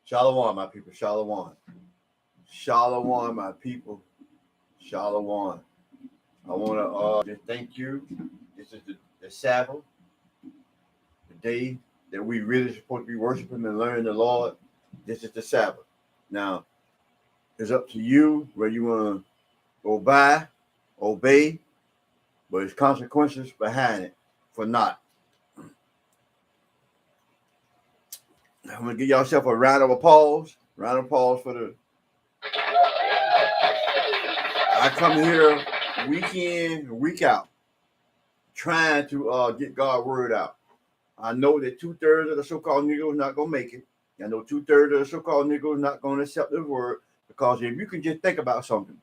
Shalom, my people. Shalom. Shalom, my people. Shalom. I want to just thank you. This is the Sabbath, the day that we really supposed to be worshiping and learning the Lord. This is the Sabbath. Now, it's up to you whether you want to obey, but there's consequences behind it for not. I'm going to give yourself a round of applause. Round of applause for the... I come here week in, week out, trying to get God's word out. I know that 2/3 of the so-called Negroes not going to make it. I know 2/3 of the so-called Negroes not going to accept the word, because if you can just think about something,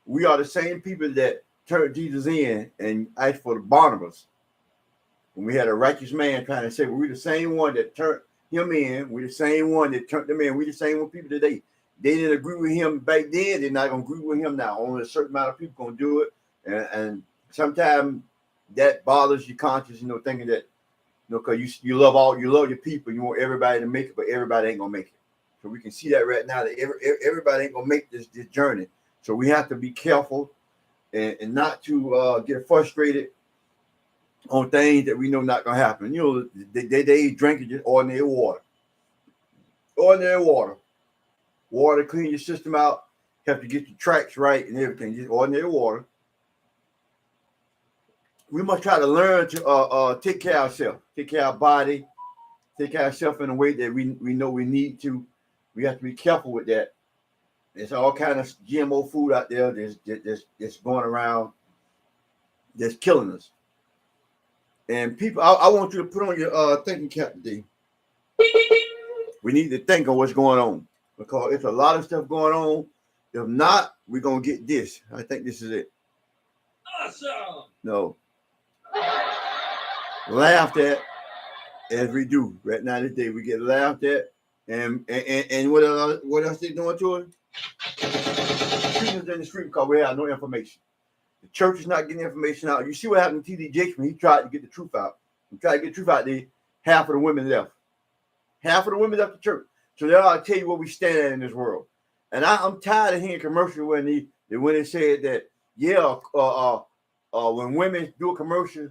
we are the same people that turned Jesus in and asked for the Barnabas. When we had a righteous man trying to say, well, we're the same one that turned him in. We're the same one that turned them in. We're the same one people today. They didn't agree with him back then. They're not going to agree with him now. Only a certain amount of people going to do it. And sometimes that bothers your conscience, thinking that, because you love your people. You want everybody to make it, but everybody ain't going to make it. So we can see that right now, that everybody ain't going to make this journey. So we have to be careful and not to get frustrated on things that we know not going to happen. They drinking just ordinary water. Ordinary water. Water to clean your system out. You have to get your tracks right and everything. Just ordinary water. We must try to learn to take care of ourselves, take care of our body, take care of ourselves in a way that we know we need to. We have to be careful with that. There's all kind of GMO food out there that's going around that's killing us. And people, I want you to put on your thinking cap today. We need to think on what's going on, because it's a lot of stuff going on. If not, we're going to get this. I think this is it. Awesome. No. Laughed at as we do right now today. We get laughed at. And what else they doing to us? Shooting us in the street because we have no information. The church is not getting information out. You see what happened to T.D. Jakes when he tried to get the truth out. He tried to get the truth out there. Half of the women left. Half of the women left the church. So they ought to tell you what we stand at in this world. And I'm tired of hearing commercials when they said that, when women do a commercial,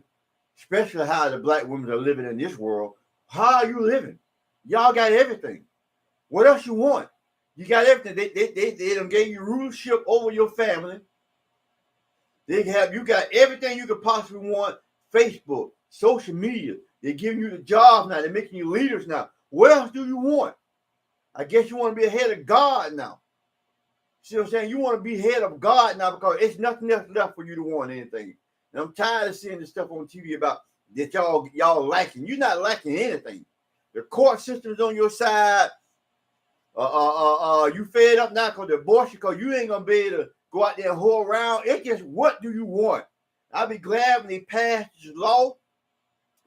especially how the black women are living in this world, how are you living? Y'all got everything. What else you want? You got everything. They done gave you rulership over your family. You got everything you could possibly want. Facebook, social media. They're giving you the jobs now. They're making you leaders now. What else do you want? I guess you want to be ahead of God now. See what I'm saying? You want to be ahead of God now, because it's nothing else left for you to want anything. And I'm tired of seeing this stuff on TV about that y'all lacking. You're not lacking anything. The court system is on your side. You fed up now because the abortion, because you ain't gonna be able to go out there and whore around. It's just, what do you want? I'll be glad when they pass this law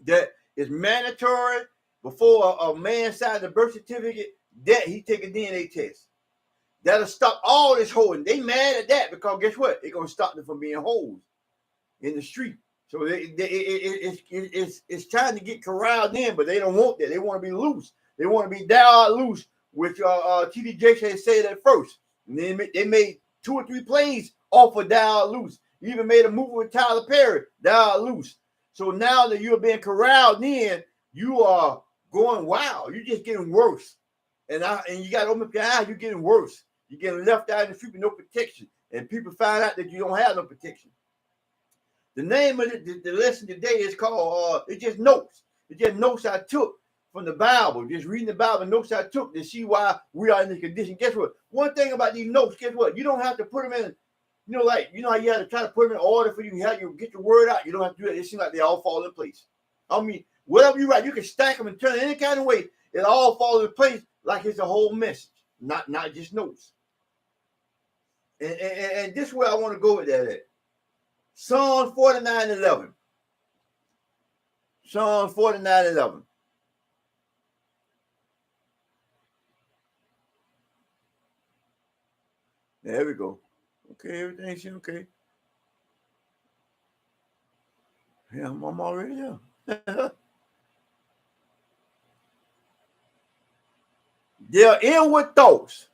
that is mandatory before a man signs a birth certificate that he take a DNA test. That'll stop all this hoeing. They mad at that because guess what? It's gonna stop them from being hoes in the street. So it's trying to get corralled in, but they don't want that. They want to be loose. They want to be down loose, which T.D. Jakes had said at first. And then they made 2 or 3 plays off of down loose. You even made a movie with Tyler Perry, down loose. So now that you're being corralled in, you are going wild. You're just getting worse. And you got to open up your eyes. You're getting worse. You're getting left out in the street with no protection. And people find out that you don't have no protection. The name of the lesson today is called, it's just notes. It's just notes I took from the Bible. Just reading the Bible, notes I took to see why we are in this condition. Guess what? One thing about these notes, guess what? You don't have to put them in, how you have to try to put them in order for you to get your word out. You don't have to do that. It seems like they all fall in place. I mean, whatever you write, you can stack them and turn it any kind of way. It all falls in place like it's a whole message, not just notes. And this is where I want to go with that at. Psalm 49:11. Psalm 49:11. There we go. Okay, everything's okay. Yeah, I'm already there. Their inward thoughts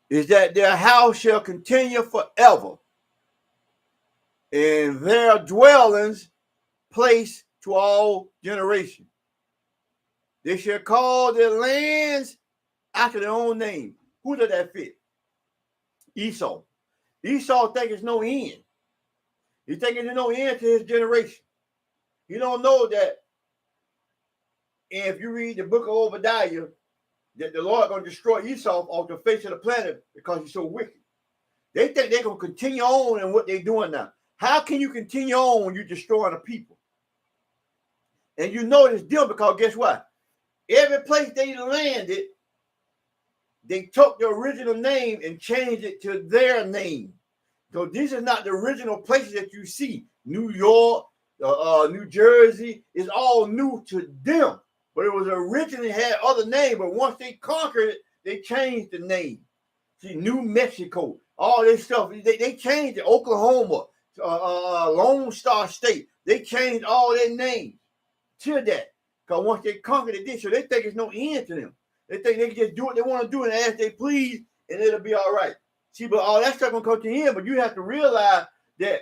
is that their house shall continue forever, and their dwellings place to all generations. They shall call their lands after their own name. Who does that fit? Esau. Esau think it's no end. He think there's no end to his generation. He don't know that if you read the book of Obadiah, that the Lord going to destroy Esau off the face of the planet because he's so wicked. They think they're going to continue on in what they're doing now. How can you continue on when you're destroying a people? And you know this deal because guess what? Every place they landed, they took the original name and changed it to their name. So these are not the original places that you see. New York, New Jersey is all new to them. But it was originally had other name. But once they conquered it, they changed the name. See, New Mexico, all this stuff. They changed it. Oklahoma, Lone Star State. They changed all their names to that. Because once they conquered it, so they think it's no end to them. They think they can just do what they want to do and ask they please, and it'll be all right. See, but all that stuff gonna come to him. But you have to realize that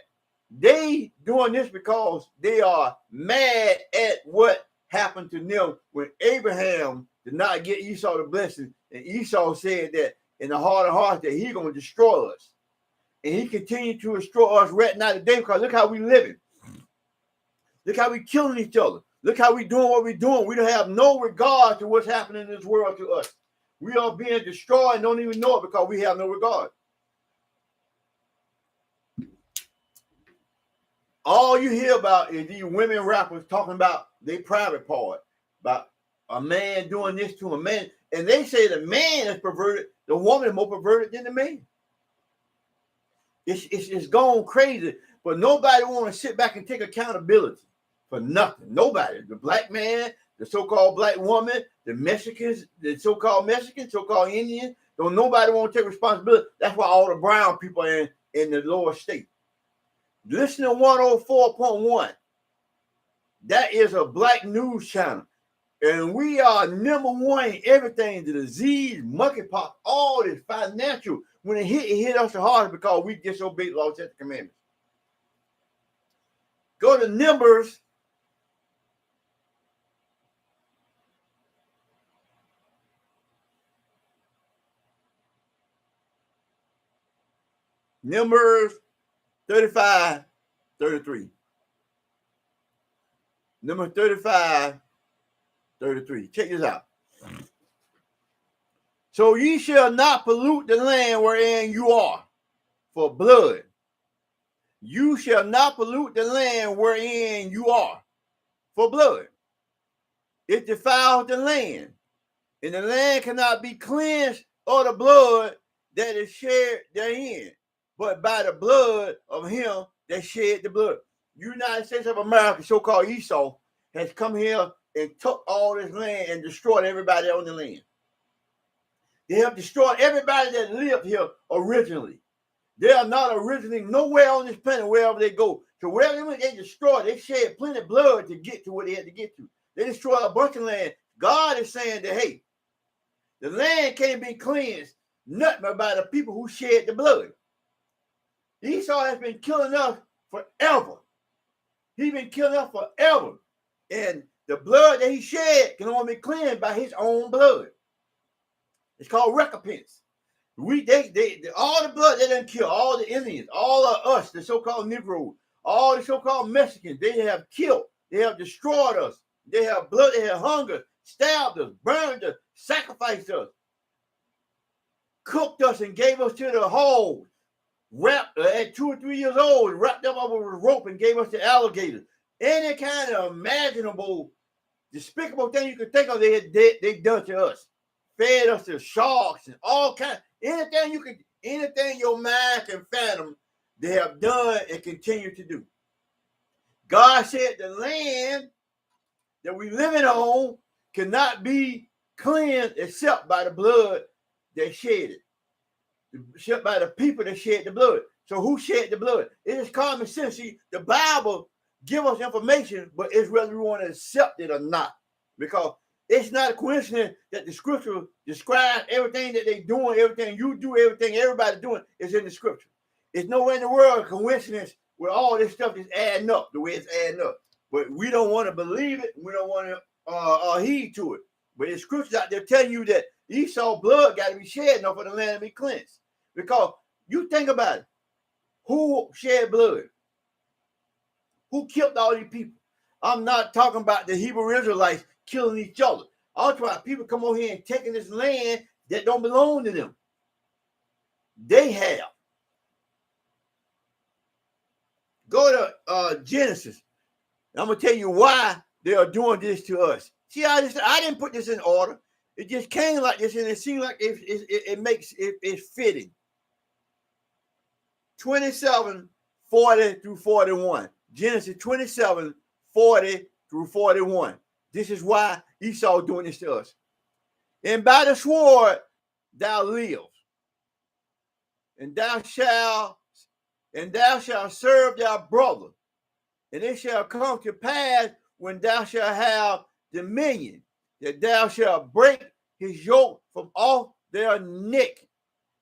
they doing this because they are mad at what happened to them when Abraham did not get Esau the blessing, and Esau said that in the heart of hearts that he's gonna destroy us, and he continued to destroy us right now today because look how we living, look how we killing each other. Look how we doing what we're doing. We don't have no regard to what's happening in this world to us. We are being destroyed and don't even know it because we have no regard. All you hear about is these women rappers talking about their private part, about a man doing this to a man. And they say the man is perverted. The woman is more perverted than the man. It's gone crazy. But nobody want to sit back and take accountability. For nothing. Nobody. The black man, the so-called black woman, the Mexicans, the so-called Mexicans, so-called Indians, don't nobody want to take responsibility. That's why all the brown people are in the lower state. Listen to 104.1. That is a black news channel. And we are number one in everything. The disease, monkeypox, all this financial. When it hit us the hardest because we disobeyed law, statutes, and commandments. Go to Numbers. Numbers 35, 33. Number 35, 33. Check this out. So ye shall not pollute the land wherein you are for blood. You shall not pollute the land wherein you are for blood. It defiles the land, and the land cannot be cleansed of the blood that is shed therein, but by the blood of him that shed the blood. United States of America, so-called Esau, has come here and took all this land and destroyed everybody on the land. They have destroyed everybody that lived here originally. They are not originally nowhere on this planet wherever they go. So wherever they destroy, they shed plenty of blood to get to where they had to get to. They destroyed a bunch of land. God is saying that, hey, the land can't be cleansed nothing but by the people who shed the blood. Esau has been killing us forever. He's been killing us forever. And the blood that he shed can only be cleansed by his own blood. It's called recompense. All the blood they done kill, all the Indians, all of us, the so-called Negroes, all the so-called Mexicans, they have killed, they have destroyed us, they have blood, they have hunger, stabbed us, burned us, sacrificed us, cooked us and gave us to the hogs, wrapped at 2 or 3 years old, wrapped up over a rope and gave us to alligators. Any kind of imaginable, despicable thing you could think of, they done to us. Fed us to sharks and all kinds. Anything your mind can fathom, they have done and continue to do. God said the land that we living on cannot be cleansed except by the blood that shed it. Except by the people that shed the blood. So who shed the blood? It is common sense. See, the Bible give us information, but it's whether we want to accept it or not. Because It's not a coincidence that the scripture describes everything that they're doing, everything you do, everything everybody's doing is in the scripture. It's nowhere in the world a coincidence where all this stuff is adding up the way it's adding up. But we don't want to believe it. We don't want to heed to it. But the scriptures out there telling you that Esau's blood got to be shed enough for the land to be cleansed. Because you think about it. Who shed blood? Who killed all these people? I'm not talking about the Hebrew Israelites killing each other. I'm talking about people come over here and taking this land that don't belong to them. They have. Go to Genesis. I'm going to tell you why they are doing this to us. See, I didn't put this in order. It just came like this, and it seemed like it's fitting. 27, 40 through 41. Genesis 27, 40 through 41. This is why Esau doing this to us. And by the sword thou live, and thou shalt serve thy brother, and it shall come to pass when thou shalt have dominion, that thou shalt break his yoke from off their neck.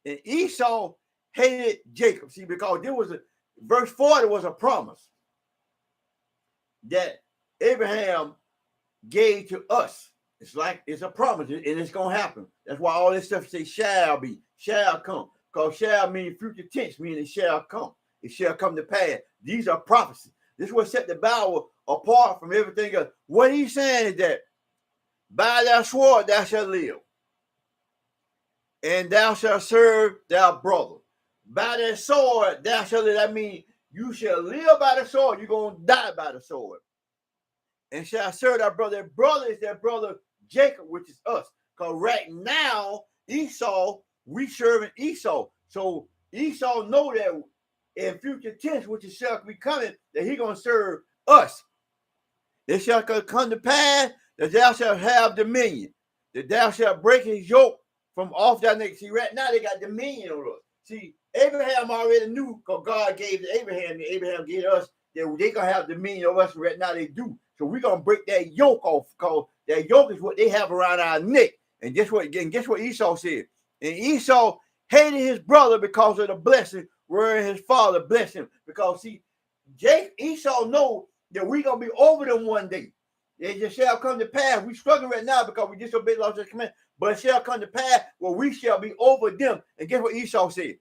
And Esau hated Jacob. See, because there was verse 40 was a promise that Abraham gave to us. It's a promise, and it's gonna happen. That's why all this stuff say shall be, shall come. Because shall mean future tense, meaning it shall come. It shall come to pass. These are prophecies. This is what set the Bible apart from everything else. What he's saying is that by thy sword thou shalt live, and thou shalt serve thy brother. By that sword thou shalt live. That means you shall live by the sword. You're going to die by the sword. And shall serve thy brother. That brother is their brother Jacob, which is us. Because right now, Esau, we serving Esau. So Esau know that in future tense, which is shall be coming, that he going to serve us. It shall come to pass that thou shalt have dominion, that thou shalt break his yoke from off thy neck. See, right now they got dominion over us. See, Abraham already knew, because God gave to Abraham, and Abraham gave us, that they going to have dominion over us. Right now they do. So we're going to break that yoke off, because that yoke is what they have around our neck. And guess what Esau said? And Esau hated his brother because of the blessing wherein his father blessed him. Because see, Esau know that we're going to be over them one day. It just shall come to pass. We're struggling right now because we disobeyed the laws of command. But it shall come to pass where we shall be over them. And guess what Esau said?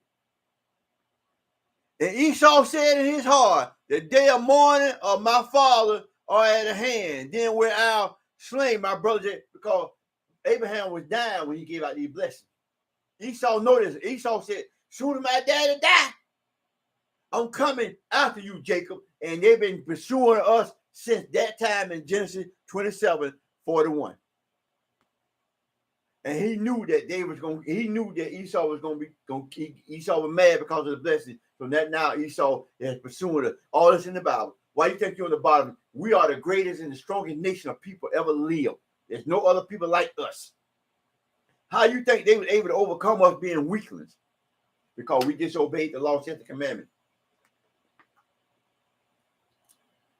And Esau said in his heart, the day of mourning of my father are at hand. Then will I slay my brother, because Abraham was dying when he gave out these blessings. Esau noticed. Esau said, soon as my daddy die, I'm coming after you, Jacob. And they've been pursuing us since that time in Genesis 27, 41. And he knew that Esau was going to keep Esau was mad because of the blessing. So that now Esau is pursuing us. All this in the Bible. Why you think you're on the bottom? We are the greatest and the strongest nation of people ever lived. There's no other people like us. How you think they were able to overcome us being weaklings? Because we disobeyed the law, statutes, and commandments.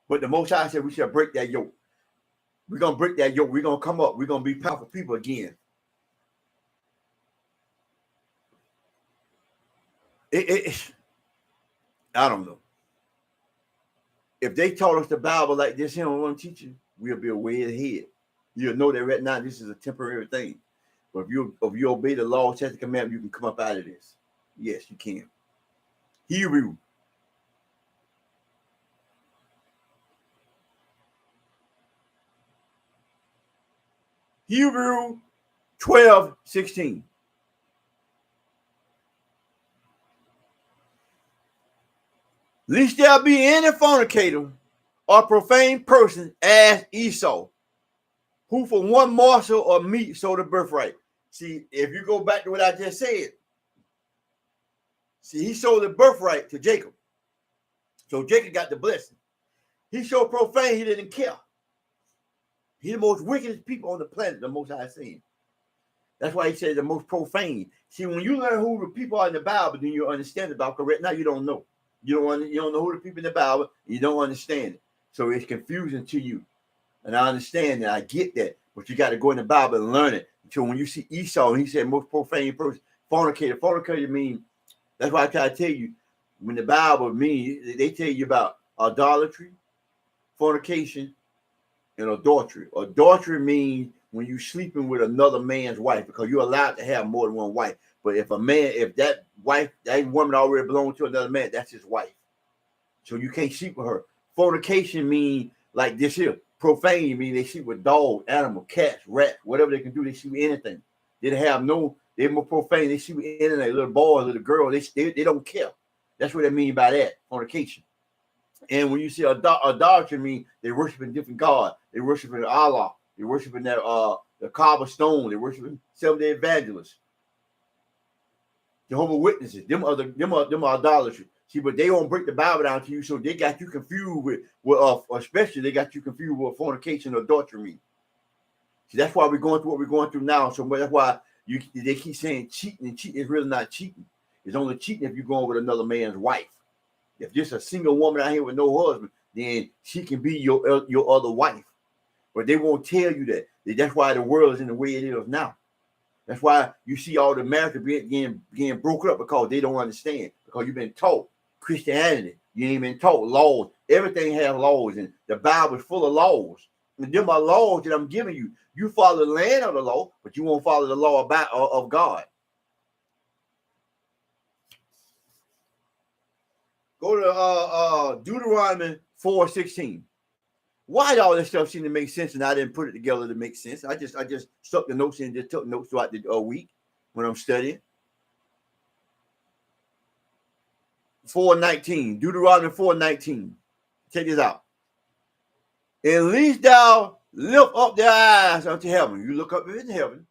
But the Most High said we shall break that yoke. We're going to break that yoke. We're going to come up. We're going to be powerful people again. I don't know. If they taught us the Bible like this here on one teacher, we'll be way ahead. You'll know that right now this is a temporary thing. But if you obey the law, statutes, and commandments, you can come up out of this. Yes, you can. Hebrew 12:16. Lest there be any fornicator or profane person as Esau, who for one morsel of meat sold the birthright. See, if you go back to what I just said, see, he sold the birthright to Jacob. So Jacob got the blessing. He so profane, he didn't care. He's the most wickedest people on the planet, the most I've seen. That's why he said the most profane. See, when you learn who the people are in the Bible, then you understand the Bible. Correct now, you don't know. You don't know who the people in the Bible. You don't understand it. So it's confusing to you. And I understand that. I get that. But you got to go in the Bible and learn it. So when you see Esau, he said most profane person, fornicator. Fornicator means, that's why I try to tell you, when the Bible means, they tell you about idolatry, fornication, and adultery. Adultery means when you sleeping with another man's wife, because you're allowed to have more than one wife. But if that wife, that woman already belongs to another man, that's his wife. So you can't sleep with her. Fornication means like this here. Profane means they sleep with dogs, animals, cats, rats, whatever they can do. They sleep with anything. They're more profane. They sleep with anything. Little boys, little girls, they don't care. That's what they mean by that, fornication. And when you see idolatry, mean they worshiping different gods. They worshiping Allah. They worshiping that the cobblestone. They worshiping Seventh-day Evangelists, Jehovah's Witnesses. Them are idolatry. See, but they won't break the Bible down to you, so they got you confused with especially they got you confused with fornication or adultery mean. See, that's why we're going through what we're going through now. So that's why they keep saying cheating, and cheating is really not cheating. It's only cheating if you're going with another man's wife. If just a single woman out here with no husband, then she can be your other wife. But they won't tell you that. That's why the world is in the way it is now. That's why you see all the marriages being broken up, because they don't understand. Because you've been taught Christianity. You ain't been taught laws. Everything has laws, and the Bible is full of laws. And them are laws that I'm giving you. You follow the land of the law, but you won't follow the law of God. Go to Deuteronomy 4:16. Why all this stuff seem to make sense, and I didn't put it together to make sense? I just stuck the notes in and just took notes throughout the week when I'm studying. 4:19, Deuteronomy 4:19. Check this out. At least thou lift up thy eyes unto heaven. You look up in heaven.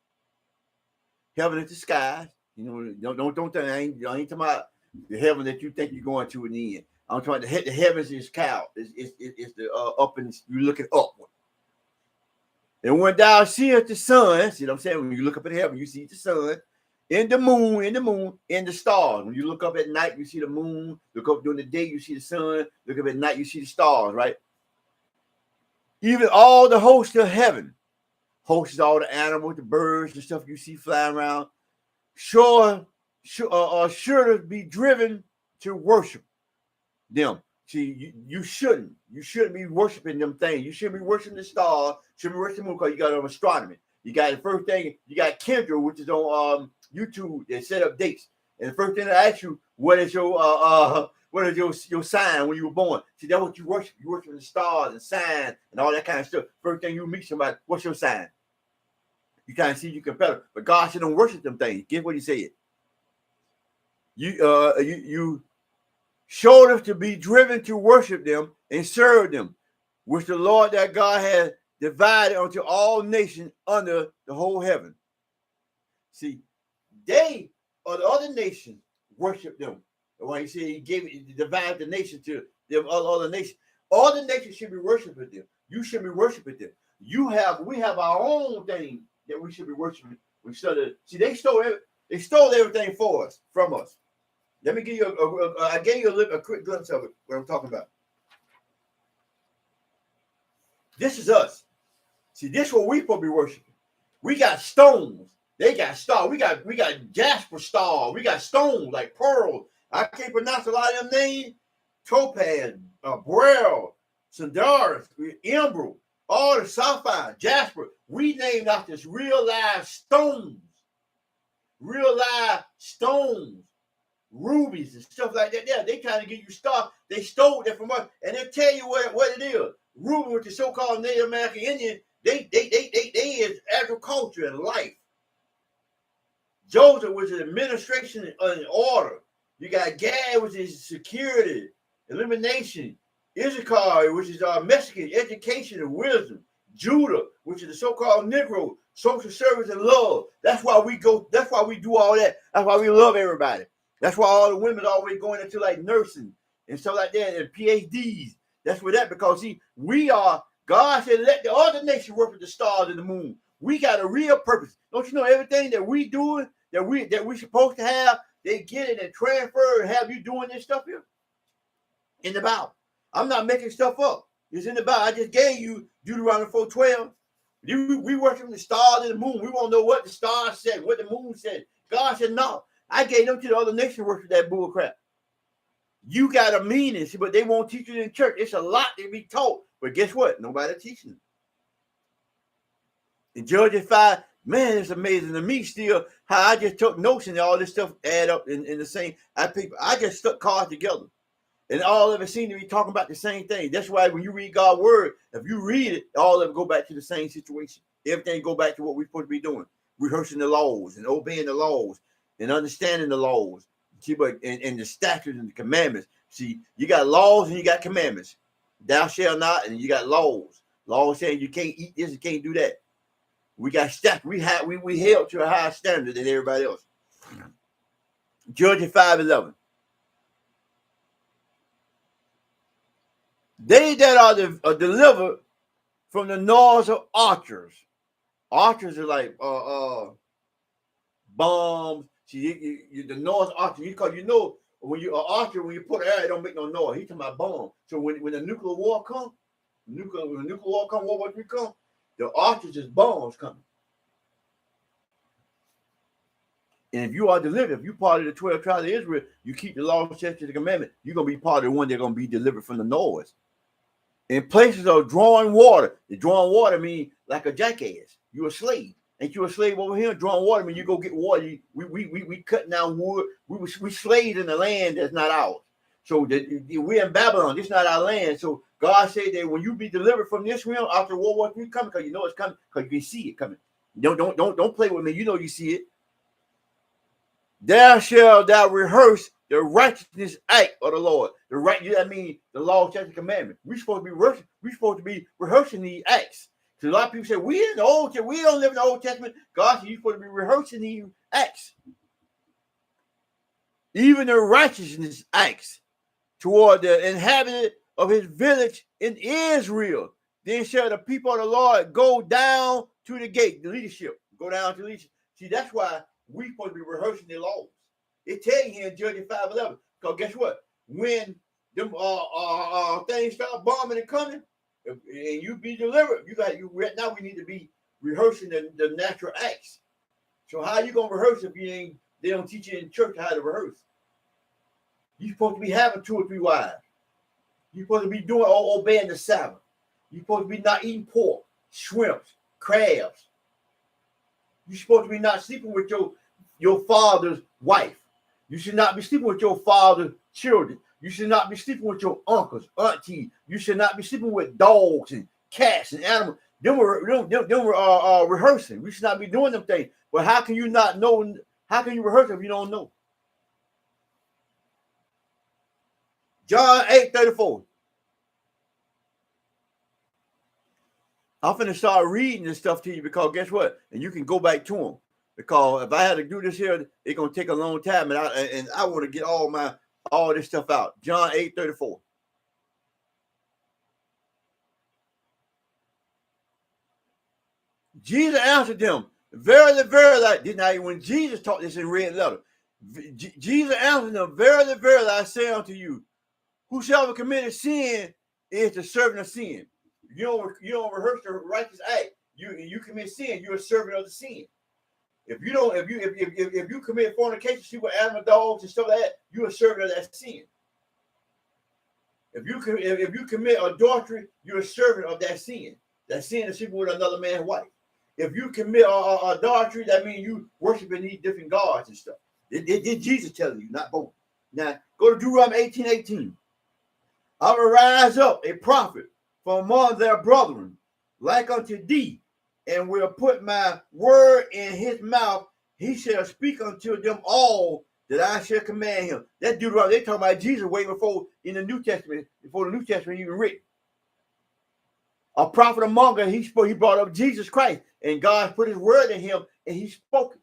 Heaven is the sky. You know, don't think I ain't talking about the heaven that you think you're going to in the end. I'm talking about the heavens is cow. It's the up and you're looking upward. And when thou seest the sun, see what I'm saying? When you look up in heaven, you see the sun, in the moon, and the stars. When you look up at night, you see the moon. Look up during the day, you see the sun. Look up at night, you see the stars, right? Even all the hosts of heaven, hosts all the animals, the birds, the stuff you see flying around, sure to be driven to worship them. See, you shouldn't be worshiping them things. You shouldn't be worshiping the stars. Shouldn't be worshiping the moon, because you got astronomy. You got the first thing. You got Kendra, which is on YouTube. They set up dates, and the first thing they ask you, what is your sign when you were born? See, that's what you worship. You worship the stars and signs and all that kind of stuff. First thing you meet somebody, what's your sign? You kind of see you compare, but God said don't worship them things. Guess what He said? You showed us to be driven to worship them and serve them, which the Lord that God has divided unto all nations under the whole heaven. See, they or the other nations worship them. And when He said He divided the nation to them other nations, all the nations should be worshiping them. You should be worshiping them. We have our own thing that we should be worshiping. See, they stole everything from us. Let me give you I gave you a quick glimpse of it, what I'm talking about. This is us. See, this is what we supposed to be worshiping. We got stones. They got stars. We got jasper stars. We got stones like pearls. I can't pronounce a lot of them names. Topaz, beryl, sandars, emerald, all the sapphire, jasper. We named out this real live stones. Rubies and stuff like that. Yeah, they trying to give you stuff. They stole that from us, and they tell you what it is. Ruby with the so-called Native American Indian, they is agriculture and life. Joseph, which is administration and order. You got Gad, which is security, elimination. Issachar, which is Mexican, education and wisdom. Judah, which is the so-called Negro, social service and love. That's why we go. That's why we do all that. That's why we love everybody. That's why all the women always going into like nursing and stuff like that and PhDs. That's where that, because see, we are, God said, let the other nation work with the stars and the moon. We got a real purpose. Don't you know everything that we doing, that we supposed to have, they get it and transfer and have you doing this stuff here? In the Bible. I'm not making stuff up. It's in the Bible. I just gave you Deuteronomy 4:12. We worship the stars and the moon. We won't know what the stars said, what the moon said. God said, no, I gave them to the other nation worship that bull crap. You got a meaning, but they won't teach it in church. It's a lot to be taught. But guess what? Nobody teaching it. In Judges 5, man, it's amazing to me still how I just took notes and all this stuff add up in the same. I just stuck cards together. And all of it seemed to be talking about the same thing. That's why when you read God's word, if you read it, all of it go back to the same situation. Everything go back to what we're supposed to be doing. Rehearsing the laws and obeying the laws and understanding the laws. See, but and the statutes and the commandments. See, you got laws and you got commandments. Thou shalt not, and you got laws. Laws saying you can't eat this, you can't do that. We got statutes. We held to a higher standard than everybody else. Judges 5:11. They that are delivered from the noise of archers. Archers are like bombs. See, the noise of archers. Because you know when you're an archer, when you put air, it don't make no noise. He's talking about bomb. So when the nuclear war comes, when the nuclear war comes, World War III comes, the archers is bombs coming. And if you are delivered, if you're part of the 12 tribes of Israel, you keep the law, statutes, and the commandment, you're going to be part of the one that's going to be delivered from the noise. In places of drawing water, the drawing water means like a jackass. You're a slave. Ain't you a slave over here? Drawing water means you go get water. We cutting down wood. We slaves in the land that's not ours. So we're in Babylon. This is not our land. So God said that when you be delivered from this realm after World War III coming, because you know it's coming, because you can see it coming. Don't play with me. You know you see it. There shall thou rehearse the righteousness act of the Lord. The right, I mean the law, statutes, and commandments. We're supposed to be rehearsing these acts. So a lot of people say we in the Old Testament, we don't live in the Old Testament. God said you're supposed to be rehearsing these acts. Even the righteousness acts toward the inhabitant of his village in Israel. Then shall the people of the Lord go down to the gate, the leadership. Go down to the leadership. See, that's why we're supposed to be rehearsing the laws. It tells you here in Judges 5:11. Because guess what? When them things start bombing and coming, and you be delivered, right now we need to be rehearsing the natural acts. So how you gonna rehearse if they don't teach you in church how to rehearse? You're supposed to be having 2 or 3 wives. You're supposed to be doing or obeying the Sabbath. You're supposed to be not eating pork, shrimps, crabs. You're supposed to be not sleeping with your father's wife. You should not be sleeping with your father's children. You should not be sleeping with your uncles, aunties. You should not be sleeping with dogs and cats and animals. Them were rehearsing. We should not be doing them things. But how can you not know? How can you rehearse if you don't know? John 8:34. I'm finna start reading this stuff to you because guess what? And you can go back to them. Because if I had to do this here, it's gonna take a long time, and I want to get all this stuff out. John 8:34. Jesus answered them, verily, verily, when Jesus taught this in red letter, Jesus answered them, verily, verily, I say unto you, whosoever committed sin is the servant of sin. You don't rehearse the righteous act. You commit sin, you're a servant of the sin. If you commit fornication, sleep with animal, dogs, and stuff like that, you're a servant of that sin. If you commit adultery, you're a servant of that sin. That sin is sleeping with another man's wife. If you commit adultery, that means you worshiping these different gods and stuff. Did Jesus tell you, not both. Now go to Deuteronomy 18:18. I will rise up a prophet from among their brethren, like unto thee, and will put my word in his mouth. He shall speak unto them all that I shall command him. That Deuteronomy, they talking about Jesus way before in the New Testament, before the New Testament even written. A prophet among us, he brought up Jesus Christ, and God put his word in him, and he spoke it.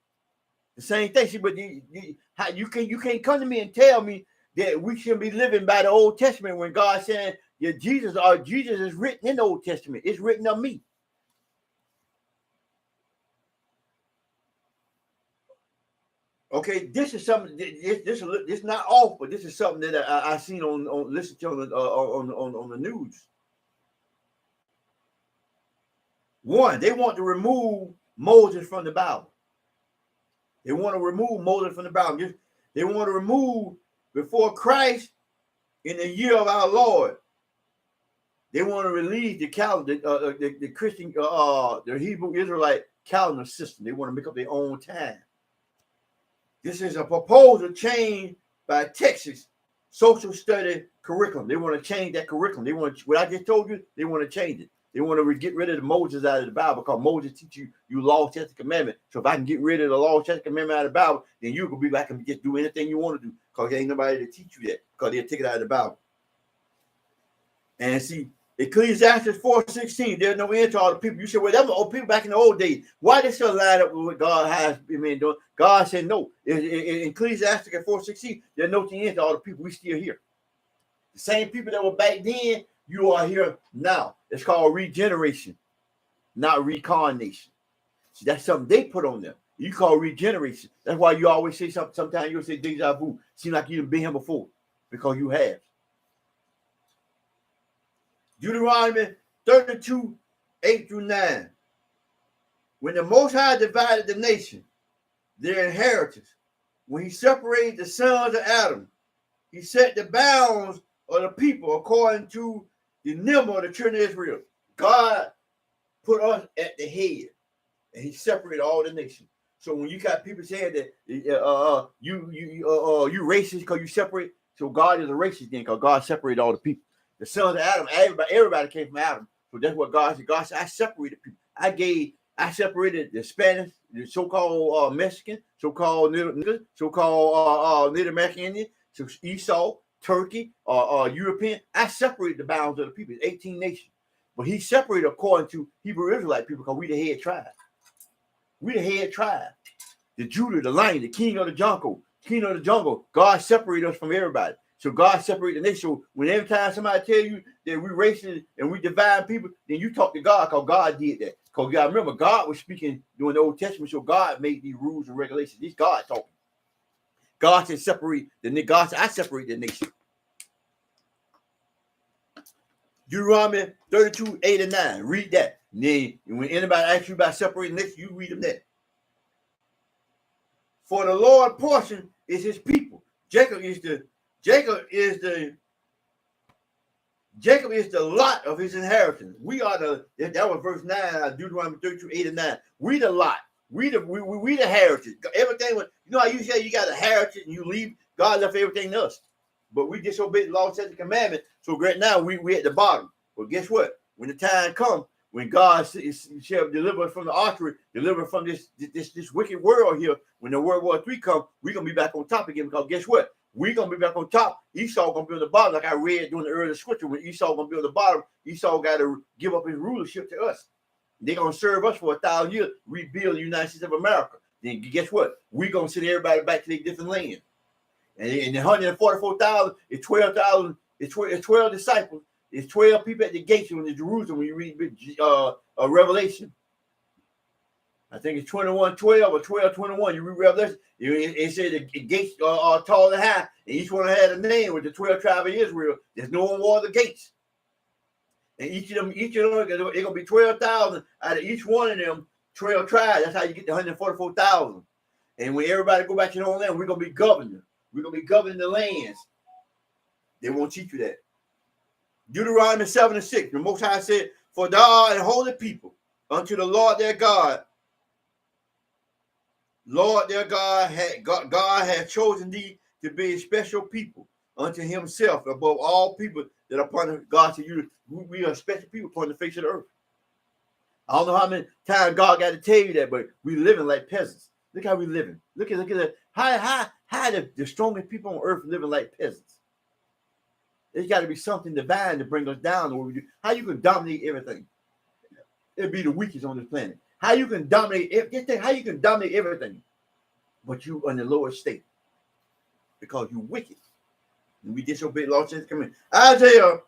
The same thing. See, but you can't come to me and tell me that we shouldn't be living by the Old Testament when God said, yeah, Jesus is written in the Old Testament. It's written of me. Okay, this is something. This is not off, but this is something that I seen on listen to on the news. One, they want to remove Moses from the Bible. They want to remove Moses from the Bible. They want to remove before Christ in the year of our Lord. They want to release the calendar, the Christian, the Hebrew Israelite calendar system. They want to make up their own time. This is a proposal change by Texas social study curriculum. They want to change that curriculum. They want to, what I just told you, they want to change it. They want to get rid of the Moses out of the Bible because Moses teach you law, statute, commandment. So if I can get rid of the law, statute, commandment out of the Bible, then you can be back and just do anything you want to do because there ain't nobody to teach you that because they'll take it out of the Bible. And see, Ecclesiastes 4:16, there's no end to all the people. You say, well, them were old people back in the old days. Why they still line up with what God has been doing? God said no. In Ecclesiastes 4:16, there's no end to all the people. We still here. The same people that were back then, you are here now. It's called regeneration, not reincarnation. See, that's something they put on them. You call regeneration. That's why you always say something. Sometimes you'll say deja vu. Seem like you've been here before because you have. Deuteronomy 32, 8-9. When the Most High divided the nation, their inheritance, when he separated the sons of Adam, he set the bounds of the people according to the number of the children of Israel. God put us at the head, and he separated all the nations. So when you got people saying that you racist because you separate, so God is a racist then because God separated all the people. The sons of Adam, everybody came from Adam. So that's what God said. God said, I separated people. I separated the Spanish, the so-called Mexican, so-called Native American Indian, so Esau, Turkey, European. I separated the bounds of the people, 18 nations. But he separated according to Hebrew Israelite people because we the head tribe. We the head tribe. The Judah, the lion, the king of the jungle. God separated us from everybody. So God separated the nation. So when every time somebody tell you that we racist and we divide people, then you talk to God because God did that. Because God, remember, God was speaking during the Old Testament, so God made these rules and regulations. These God talking. God said separate the God said, I separate the nation. Deuteronomy 32, 8-9. Read that. And then when anybody asks you about separating the nation, you read them that. For the Lord portion is his people. Jacob is the lot of his inheritance. We are that was verse 9, Deuteronomy 32, 8-9. We the lot. We the heritage. Everything was, you know how you say you got a heritage and you leave, God left everything to us. But we disobeyed the law, statute, commandment. So right now we at the bottom. But guess what? When the time comes, when God shall deliver us from the archery, deliver from this wicked world here, when the World War III comes, we're gonna be back on top again. Because guess what? We're gonna be back on top. Esau gonna be on the bottom, like I read during the early scripture. When Esau gonna be on the bottom, Esau got to give up his rulership to us. They're gonna serve us for 1,000 years, rebuild the United States of America. Then guess what? We're gonna send everybody back to their different land. And the 144,000 is 12,000. It's 12 disciples. It's 12 people at the gates in Jerusalem when you read Revelation. I think it's 21:12 or 12:21. You read Revelation. It said the gates are tall and high, and each one had a name with the 12 tribes of Israel. There's no one wore the gates. And each of them, it's gonna be 12,000 out of each one of them 12 tribes. That's how you get the 144,000. And when everybody go back to their own land, we're gonna be governors. We're gonna be governing the lands. They won't teach you that. Deuteronomy 7:6. The Most High said, "For thou art a holy people unto the Lord their God. Lord their God had chosen thee to be a special people unto himself above all people that are upon God to you. We are special people upon the face of the earth." I don't know how many times God got to tell you that, but we living like peasants. Look how we living. Look at that. How the strongest people on earth living like peasants. There's got to be something divine to bring us down to what we do. How you can dominate everything? It'd be the weakest on this planet. How you can dominate everything, but you in the lower state because you wicked and we disobey the law, statutes, commandments. Isaiah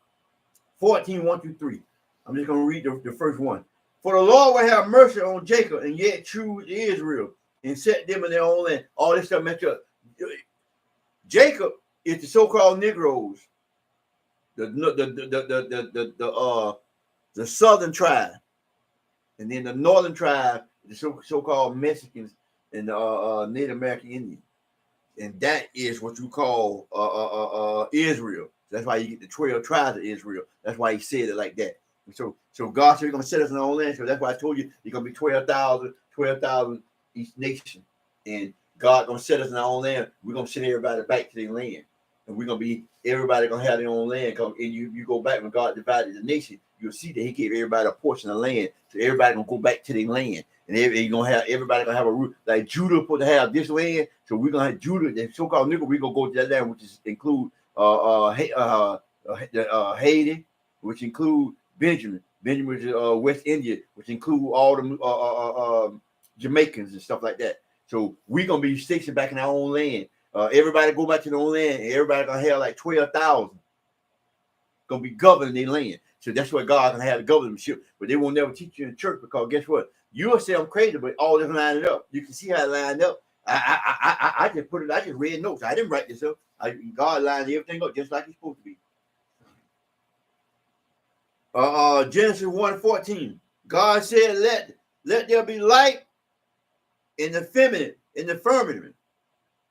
14:1-3. I'm just gonna read the first one. For the Lord will have mercy on Jacob and yet choose Israel and set them in their own land. All this stuff messed up. Jacob is the so-called Negroes, the southern tribe. And then the northern tribe, the so-called Mexicans and Native American Indians. And that is what you call Israel. That's why you get the 12 tribes of Israel. That's why he said it like that. So God said, "You're gonna set us in our own land." So that's why I told you you're gonna be 12,000 each nation, and God gonna set us in our own land. We're gonna send everybody back to their land, and we're gonna be everybody gonna have their own land. And you go back when God divided the nation, you'll see that He gave everybody a portion of land, so everybody gonna go back to their land. And everybody gonna have a root. Like Judah supposed to have this land, so we're gonna have Judah, the so-called nigga. We're gonna go to that land, which is include Haiti, which include Benjamin. Benjamin is West India, which include all the Jamaicans and stuff like that. So we're gonna be stationed back in our own land. Everybody go back to their own land, and everybody gonna have like 12,000 gonna be governing their land. So that's what God gonna have the governorship. But they won't never teach you in church, because guess what? You'll say I'm crazy, but all this lined up. You can see how it lined up. I just put it. I just read notes. I didn't write this up. God lined everything up just like it's supposed to be. Genesis 1:14. God said, "Let there be light in the firmament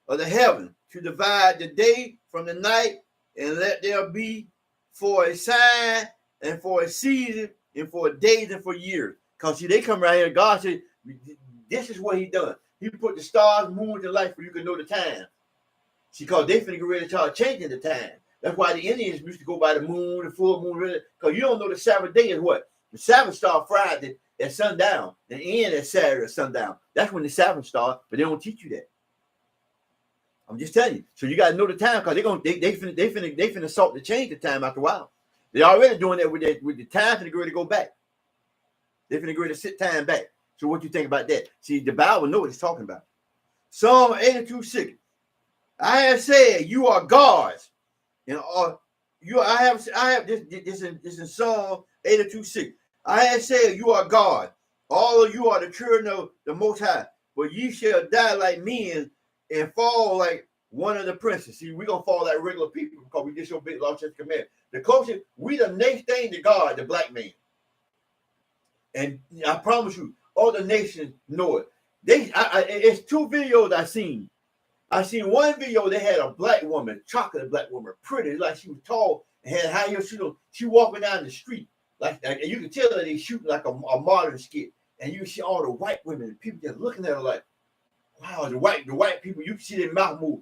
of the heaven to divide the day from the night, and let there be for a sign and for a season and for days and for years." Because see, they come right here. God said, this is what He done. He put the stars, moons, and lights for you can know the time. See, because they finna get ready to start changing the time. That's why the Indians used to go by the moon, the full moon, because you don't know the Sabbath day is what. The Sabbath start Friday at sundown and end at Saturday at sundown. That's when the Sabbath starts, but they don't teach you that. I'm just telling you. So you gotta know the time, because they finna salt to change the time after a while. They already doing that with the time finna get ready to go back. They're finna get ready to sit time back. So what you think about that? See, the Bible knows what it's talking about. Psalm 82:6. I have said you are gods. And I have this in Psalm 82:6. I have said you are God. All of you are the children of the Most High, but ye shall die like men and fall like one of the princes. See, we're gonna fall like regular people because we disobey the law, statutes, and commandments. The culture, we the next thing to God, the black man. And I promise you, all the nations know it. It's two videos I seen. I seen one video. They had a black woman, chocolate black woman, pretty, like she was tall and had high heels. She walking down the street like and you can tell that they shooting like a modern skit. And you see all the white women and people just looking at her like, wow. The white people, you can see their mouth move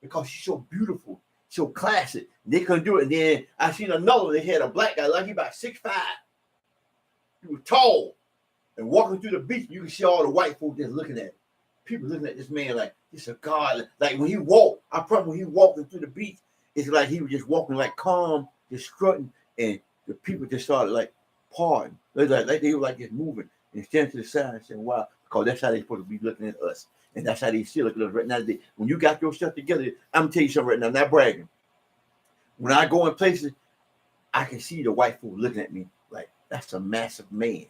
because she's so beautiful, so classic. They couldn't do it. And then I seen another one. They had a black guy, like he about 6'5". He was tall and walking through the beach. You can see all the white folk just looking at him. People looking at this man like it's a god. Like when he walked, I promise when he walking through the beach, it's like he was just walking like calm, just strutting, and the people just started like parting. Like they were like just moving and standing to the side and saying, "Wow," because that's how they supposed to be looking at us, and that's how they still look at us right now. When you got your stuff together, I'm gonna tell you something right now. Not bragging. When I go in places, I can see the white folk looking at me like that's a massive man.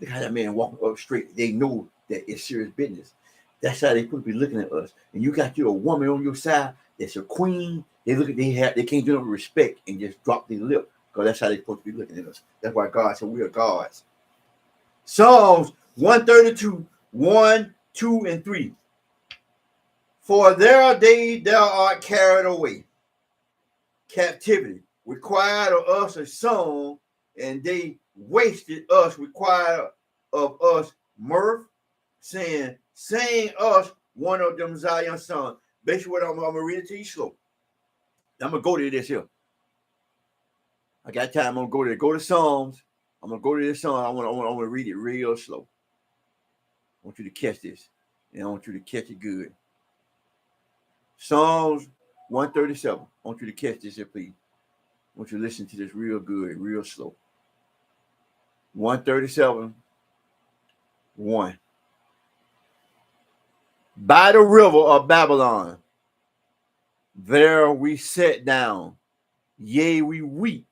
Look how that man walking up straight. They know that it's serious business. That's how they supposed to be looking at us. And you got a woman on your side that's a queen. They can't do no respect and just drop their lip, because that's how they supposed to be looking at us. That's why God said we are gods. Psalms 132, 1, 2, and 3. For there are days thou art carried away. Captivity required of us a song, and they wasted us, required of us mirth, saying, "Sing us one of them Zion songs." Basically, what I'm gonna read it to you slow. I'm gonna go to this here. I got time. I'm gonna go there. Go to Psalms. I'm gonna go to this song. I want to read it real slow. I want you to catch this, and I want you to catch it good. Psalms 137. I want you to catch this here, please. I want you to listen to this real good, real slow. 137, 1. By the river of Babylon, there we sat down, yea, we weep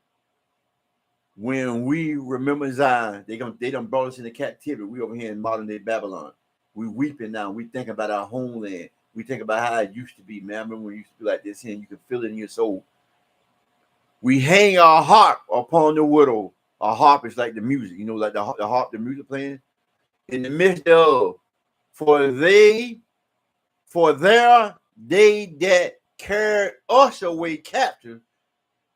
when we remember Zion. They done brought us into captivity. We over here in modern day Babylon. We weeping now. We think about our homeland. We think about how it used to be, man. I remember when it used to be like this here, and you can feel it in your soul. We hang our heart upon the widow A harp is like the music, you know, like the harp, the music playing. In the midst thereof, for there they that carried us away captive,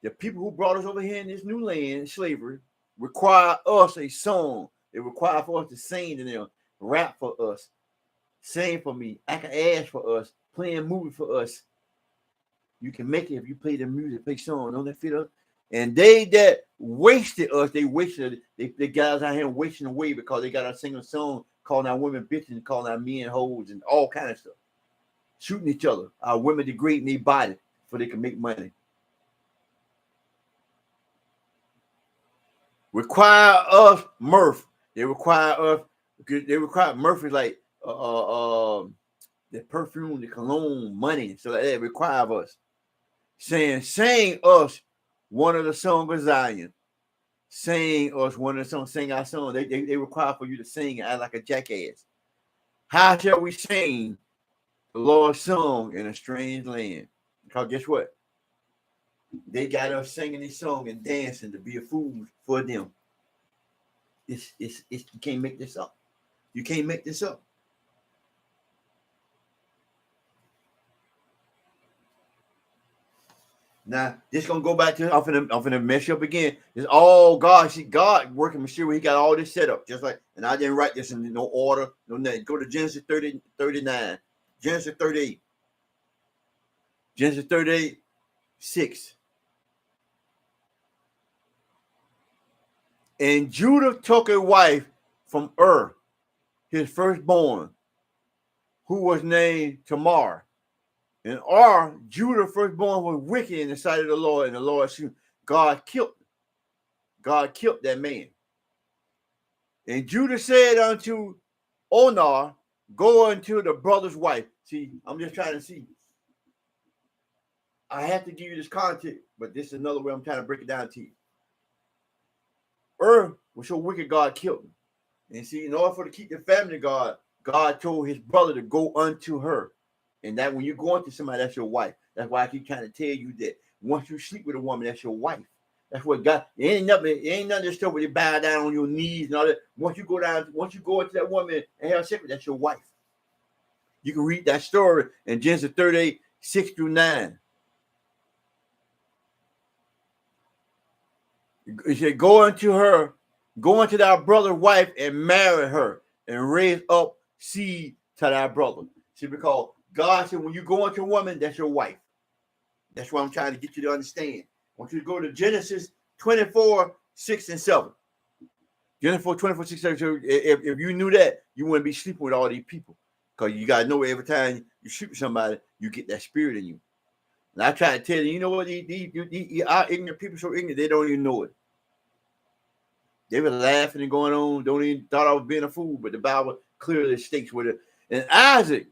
the people who brought us over here in this new land, slavery, require us a song. They require for us to sing to them, rap for us, sing for me, act an ass for us, playing movie for us. You can make it if you play the music, play song, don't that fit us? And they that wasted us, they wasted the guys out here wasting away because they got us singing a song calling our women bitches and calling our men hoes and all kind of stuff. Shooting each other. Our women degrading their body so they can make money. Require us mirth. They require us. They require mirth is like the perfume, the cologne, money. So that require of us. Saying, sing us one of the songs of Zion. Sing us one of the songs. Sing our song. They require for you to sing and act like a jackass. How shall we sing the Lord's song in a strange land? Because guess what? They got us singing this song and dancing to be a fool for them. It's you can't make this up. You can't make this up. Now, this gonna go back to I'm finna mess you up again. It's all God. See, God working machinery. He got all this set up. Just like, and I didn't write this in no order, no nothing. Go to Genesis 30, 39. Genesis 38. Genesis 38, 6. And Judah took a wife from his firstborn, who was named Tamar. And Judah firstborn was wicked in the sight of the Lord, and the Lord God killed that man. And Judah said unto Onar, go unto the brother's wife. See, I'm just trying to see. I have to give you this context, but this is another way I'm trying to break it down to you. Was so wicked, God killed him. And see, in order for to keep the family, God told his brother to go unto her. And that when you go into somebody, that's your wife. That's why I keep trying to tell you that once you sleep with a woman, that's your wife. That's what God. It ain't nothing that stuff where you bow down on your knees and all that. Once you go into that woman and have sex, that's your wife. You can read that story in Genesis 38, 6 through 9. He said, go unto thy brother's wife and marry her and raise up seed to thy brother. See, because God said, when you go into a woman, that's your wife. That's what I'm trying to get you to understand. I want you to go to Genesis 24, 6 and 7. Genesis 24, 6 and 7. If you knew that, you wouldn't be sleeping with all these people. Because you got to know every time you sleep with somebody, you get that spirit in you. And I try to tell you, you know what? Our ignorant people so ignorant, they don't even know it. They were laughing and going on, don't even thought I was being a fool, but the Bible clearly states with it. And Isaac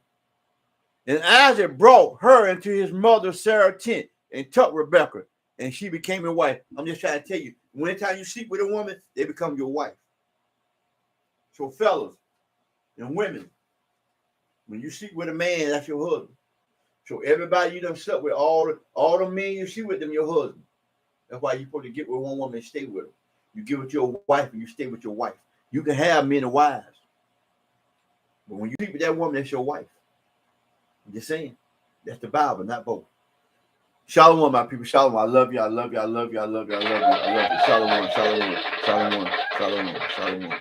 brought her into his mother Sarah's tent and took Rebekah, and she became his wife. I'm just trying to tell you, anytime you sleep with a woman, they become your wife. So fellas and women, when you sleep with a man, that's your husband. So everybody you done slept with, all the men you sleep with them, your husband. That's why you're supposed to get with one woman and stay with her. You get with your wife and you stay with your wife. You can have men and wives. But when you sleep with that woman, that's your wife. I'm just saying. That's the Bible, not both. Shalom, my people. Shalom. I love you. I love you. I love you. I love you. I love you. I love you. Shalom. Shalom. Shalom. Shalom. Shalom.